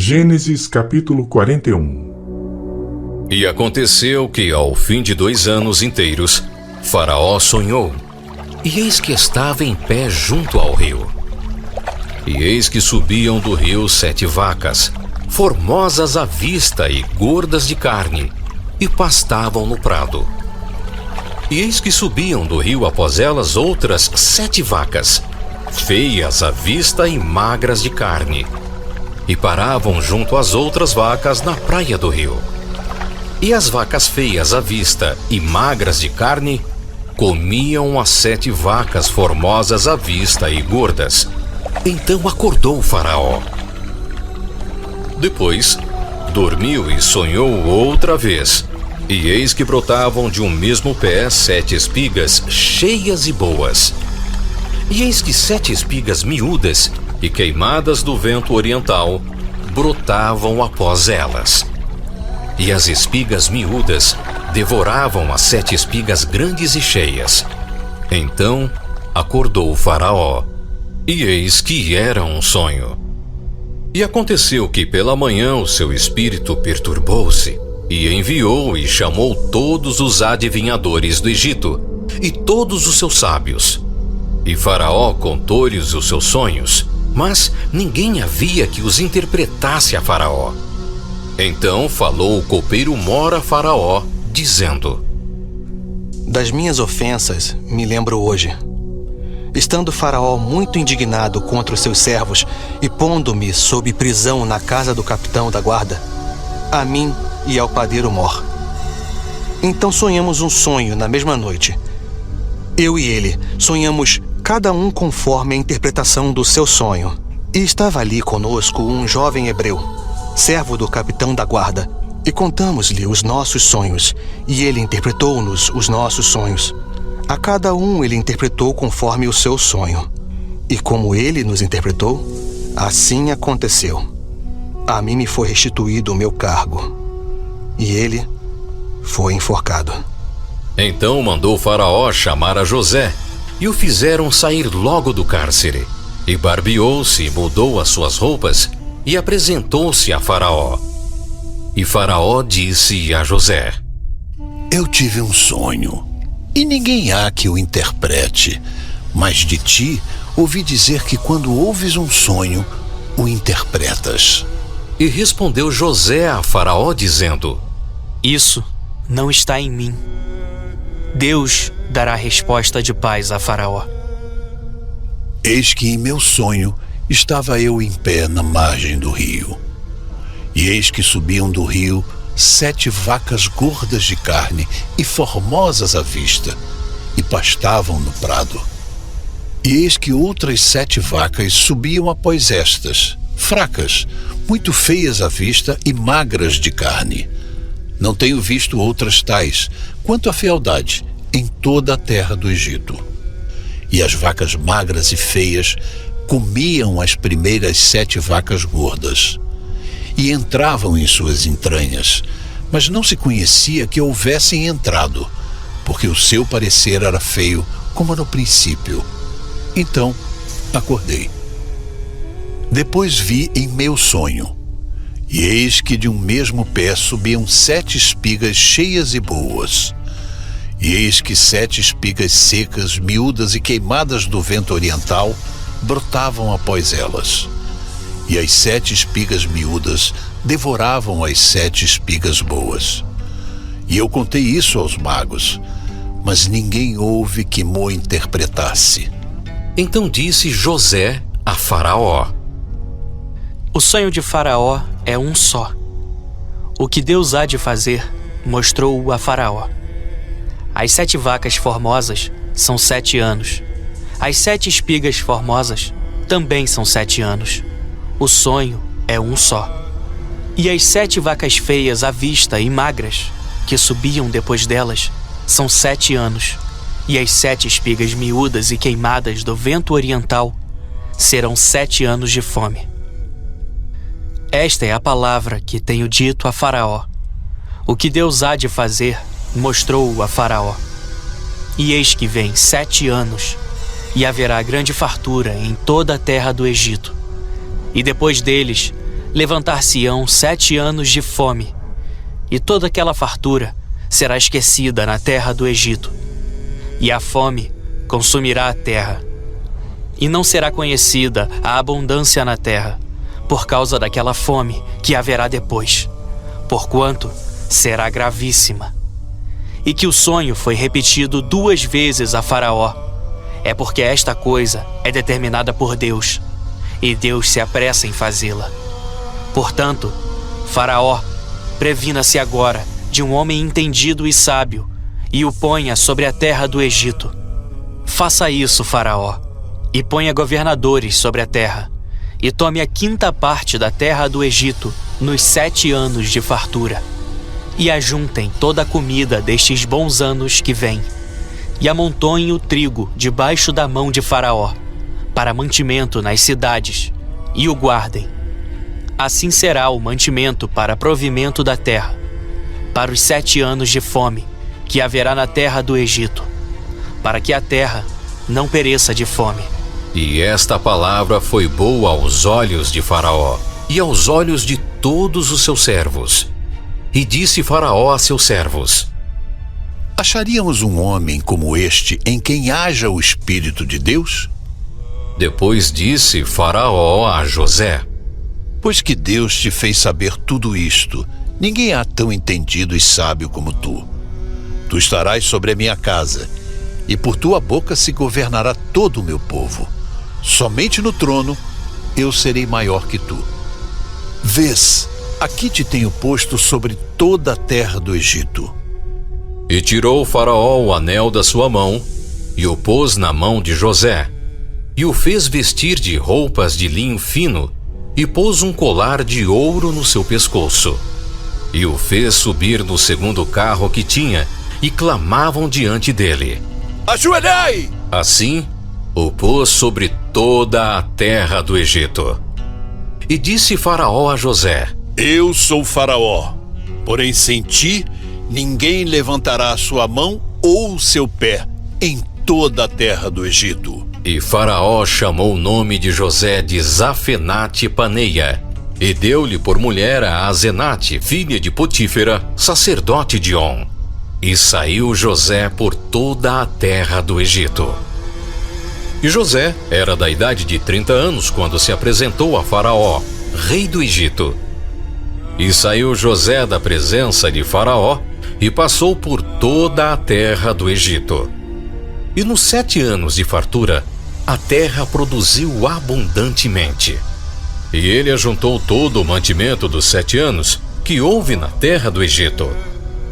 Gênesis capítulo 41. E aconteceu que, ao fim de 2 anos inteiros, Faraó sonhou, e eis que estava em pé junto ao rio. E eis que subiam do rio 7 vacas, formosas à vista e gordas de carne, e pastavam no prado. E eis que subiam do rio após elas outras 7 vacas, feias à vista e magras de carne, e paravam junto às outras vacas na praia do rio. E as vacas feias à vista e magras de carne comiam as 7 vacas formosas à vista e gordas. Então acordou Faraó. Depois, dormiu e sonhou outra vez. E eis que brotavam de um mesmo pé 7 espigas cheias e boas. E eis que 7 espigas miúdas e queimadas do vento oriental brotavam após elas. E as espigas miúdas devoravam as 7 espigas grandes e cheias. Então acordou o Faraó, e eis que era um sonho. E aconteceu que pela manhã o seu espírito perturbou-se, e enviou e chamou todos os adivinhadores do Egito, e todos os seus sábios. E Faraó contou-lhes os seus sonhos, mas ninguém havia que os interpretasse a Faraó. Então falou o copeiro Mor a Faraó, dizendo: Das minhas ofensas me lembro hoje. Estando Faraó muito indignado contra os seus servos e pondo-me sob prisão na casa do capitão da guarda, a mim e ao padeiro Mor. Então sonhamos um sonho na mesma noite. Eu e ele sonhamos cada um conforme a interpretação do seu sonho. E estava ali conosco um jovem hebreu, servo do capitão da guarda, e contamos-lhe os nossos sonhos, e ele interpretou-nos os nossos sonhos. A cada um ele interpretou conforme o seu sonho. E como ele nos interpretou, assim aconteceu. A mim me foi restituído o meu cargo, e ele foi enforcado. Então mandou Faraó chamar a José, e o fizeram sair logo do cárcere. E barbeou-se e mudou as suas roupas, e apresentou-se a Faraó. E Faraó disse a José: Eu tive um sonho, e ninguém há que o interprete, mas de ti ouvi dizer que quando ouves um sonho, o interpretas. E respondeu José a Faraó, dizendo: Isso não está em mim. Deus dará resposta de paz a Faraó. Eis que em meu sonho estava eu em pé na margem do rio. E eis que subiam do rio 7 vacas gordas de carne e formosas à vista, e pastavam no prado. E eis que outras 7 vacas subiam após estas, fracas, muito feias à vista e magras de carne. Não tenho visto outras tais, quanto à fealdade, em toda a terra do Egito. E as vacas magras e feias comiam as primeiras 7 vacas gordas, e entravam em suas entranhas, mas não se conhecia que houvessem entrado, porque o seu parecer era feio, como no princípio. Então acordei. Depois vi em meu sonho, e eis que de um mesmo pé subiam 7 espigas cheias e boas. E eis que 7 espigas secas, miúdas e queimadas do vento oriental brotavam após elas. E as 7 espigas miúdas devoravam as 7 espigas boas. E eu contei isso aos magos, mas ninguém houve que mo interpretasse. Então disse José a Faraó: O sonho de Faraó é um só. O que Deus há de fazer, mostrou-o a Faraó. As 7 vacas formosas são 7 anos. As 7 espigas formosas também são 7 anos. O sonho é um só. E as 7 vacas feias à vista e magras, que subiam depois delas, são 7 anos. E as 7 espigas miúdas e queimadas do vento oriental serão 7 anos de fome. Esta é a palavra que tenho dito a Faraó. O que Deus há de fazer, mostrou-o a Faraó. E eis que vem 7 anos, e haverá grande fartura em toda a terra do Egito. E depois deles, levantar-se-ão 7 anos de fome, e toda aquela fartura será esquecida na terra do Egito, e a fome consumirá a terra. E não será conhecida a abundância na terra, por causa daquela fome que haverá depois, porquanto será gravíssima. E que o sonho foi repetido 2 vezes a Faraó, é porque esta coisa é determinada por Deus, e Deus se apressa em fazê-la. Portanto, Faraó, previna-se agora de um homem entendido e sábio, e o ponha sobre a terra do Egito. Faça isso, Faraó, e ponha governadores sobre a terra, e tome a 5ª parte da terra do Egito nos 7 anos de fartura. E ajuntem toda a comida destes bons anos que vêm, e amontoem o trigo debaixo da mão de Faraó, para mantimento nas cidades, e o guardem. Assim será o mantimento para provimento da terra, para os 7 anos de fome que haverá na terra do Egito, para que a terra não pereça de fome. E esta palavra foi boa aos olhos de Faraó e aos olhos de todos os seus servos. E disse Faraó a seus servos: Acharíamos um homem como este em quem haja o Espírito de Deus? Depois disse Faraó a José: Pois que Deus te fez saber tudo isto, ninguém há tão entendido e sábio como tu. Tu estarás sobre a minha casa, e por tua boca se governará todo o meu povo. Somente no trono eu serei maior que tu. Vês, aqui te tenho posto sobre toda a terra do Egito. E tirou Faraó o anel da sua mão, e o pôs na mão de José, e o fez vestir de roupas de linho fino, e pôs um colar de ouro no seu pescoço. E o fez subir no 2º carro que tinha, e clamavam diante dele: Ajoelhai! Assim, o pôs sobre toda a terra do Egito. E disse Faraó a José: Eu sou Faraó, porém sem ti, ninguém levantará a sua mão ou o seu pé em toda a terra do Egito. E Faraó chamou o nome de José de Zafenate-Paneia, e deu-lhe por mulher a Asenate, filha de Potífera, sacerdote de On. E saiu José por toda a terra do Egito. E José era da idade de 30 anos quando se apresentou a Faraó, rei do Egito. E saiu José da presença de Faraó e passou por toda a terra do Egito. E nos 7 anos de fartura, a terra produziu abundantemente. E ele ajuntou todo o mantimento dos 7 anos que houve na terra do Egito,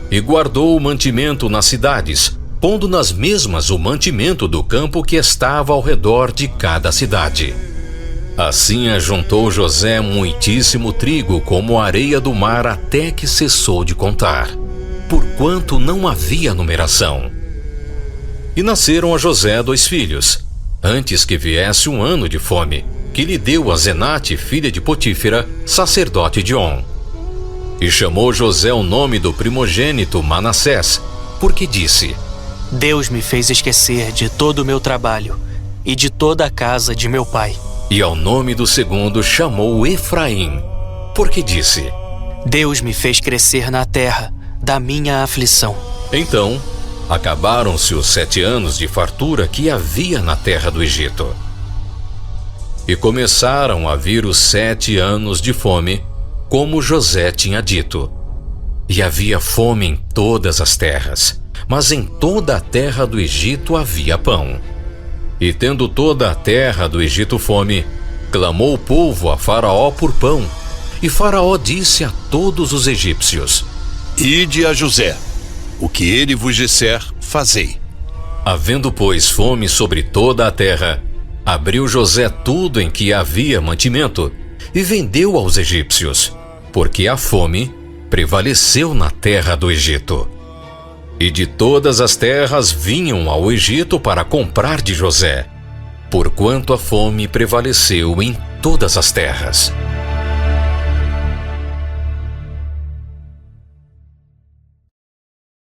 e guardou o mantimento nas cidades, pondo nas mesmas o mantimento do campo que estava ao redor de cada cidade. Assim ajuntou José muitíssimo trigo como a areia do mar até que cessou de contar, porquanto não havia numeração. E nasceram a José 2 filhos, antes que viesse um ano de fome, que lhe deu Asenate, filha de Potífera, sacerdote de On. E chamou José o nome do primogênito Manassés, porque disse: Deus me fez esquecer de todo o meu trabalho e de toda a casa de meu pai. E ao nome do segundo chamou Efraim, porque disse: Deus me fez crescer na terra da minha aflição. Então, acabaram-se os 7 anos de fartura que havia na terra do Egito. E começaram a vir os 7 anos de fome, como José tinha dito. E havia fome em todas as terras, mas em toda a terra do Egito havia pão. E tendo toda a terra do Egito fome, clamou o povo a Faraó por pão. E Faraó disse a todos os egípcios: Ide a José, o que ele vos disser, fazei. Havendo, pois, fome sobre toda a terra, abriu José tudo em que havia mantimento, e vendeu aos egípcios, porque a fome prevaleceu na terra do Egito. E de todas as terras vinham ao Egito para comprar de José, porquanto a fome prevaleceu em todas as terras.